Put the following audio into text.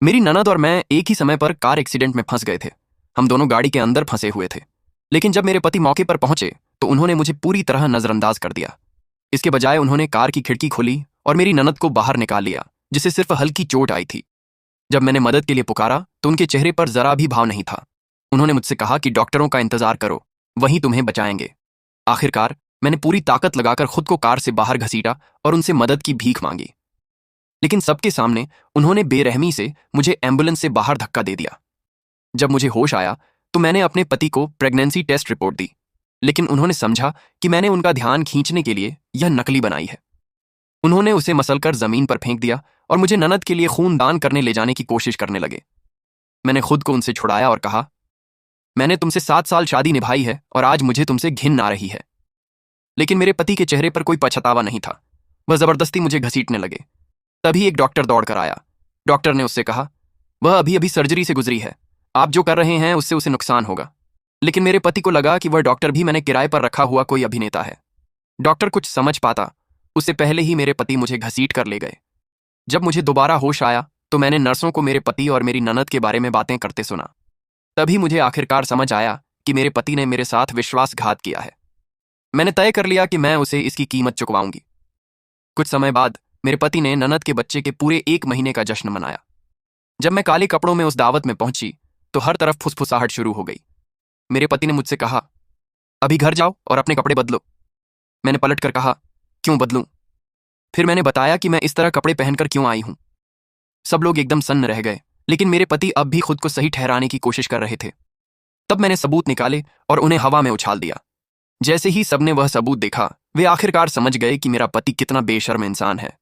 मेरी ननद और मैं एक ही समय पर कार एक्सीडेंट में फंस गए थे। हम दोनों गाड़ी के अंदर फंसे हुए थे। लेकिन जब मेरे पति मौके पर पहुंचे तो उन्होंने मुझे पूरी तरह नजरअंदाज कर दिया। इसके बजाय उन्होंने कार की खिड़की खोली और मेरी ननद को बाहर निकाल लिया, जिसे सिर्फ हल्की चोट आई थी। जब मैंने मदद के लिए पुकारा तो उनके चेहरे पर जरा भी भाव नहीं था। उन्होंने मुझसे कहा कि डॉक्टरों का इंतजार करो, वहीं तुम्हें बचाएंगे। आखिरकार मैंने पूरी ताकत लगाकर खुद को कार से बाहर घसीटा और उनसे मदद की भीख मांगी। लेकिन सबके सामने उन्होंने बेरहमी से मुझे एम्बुलेंस से बाहर धक्का दे दिया। जब मुझे होश आया तो मैंने अपने पति को प्रेगनेंसी टेस्ट रिपोर्ट दी, लेकिन उन्होंने समझा कि मैंने उनका ध्यान खींचने के लिए यह नकली बनाई है। उन्होंने उसे मसलकर जमीन पर फेंक दिया और मुझे ननद के लिए खून दान करने ले जाने की कोशिश करने लगे। मैंने खुद को उनसे छुड़ाया और कहा, मैंने तुमसे 7 साल शादी निभाई है और आज मुझे तुमसे घिन आ रही है। लेकिन मेरे पति के चेहरे पर कोई पछतावा नहीं था। वह जबरदस्ती मुझे घसीटने लगे। तभी एक डॉक्टर दौड़कर आया। डॉक्टर ने उससे कहा, वह अभी अभी सर्जरी से गुजरी है, आप जो कर रहे हैं उससे उसे नुकसान होगा। लेकिन मेरे पति को लगा कि वह डॉक्टर भी मैंने किराए पर रखा हुआ कोई अभिनेता है। डॉक्टर कुछ समझ पाता उससे पहले ही मेरे पति मुझे घसीट कर ले गए। जब मुझे दोबारा होश आया तो मैंने नर्सों को मेरे पति और मेरी ननद के बारे में बातें करते सुना। तभी मुझे आखिरकार समझ आया कि मेरे पति ने मेरे साथ विश्वासघात किया है। मैंने तय कर लिया कि मैं उसे इसकी कीमत चुकवाऊंगी। कुछ समय बाद मेरे पति ने ननद के बच्चे के पूरे 1 महीने का जश्न मनाया। जब मैं काले कपड़ों में उस दावत में पहुंची तो हर तरफ फुसफुसाहट शुरू हो गई। मेरे पति ने मुझसे कहा, अभी घर जाओ और अपने कपड़े बदलो। मैंने पलटकर कहा, क्यों बदलूं? फिर मैंने बताया कि मैं इस तरह कपड़े पहनकर क्यों आई हूं। सब लोग एकदम सन्न रह गए, लेकिन मेरे पति अब भी खुद को सही ठहराने की कोशिश कर रहे थे। तब मैंने सबूत निकाले और उन्हें हवा में उछाल दिया। जैसे ही सबने वह सबूत देखा, वे आखिरकार समझ गए कि मेरा पति कितना बेशर्म इंसान है।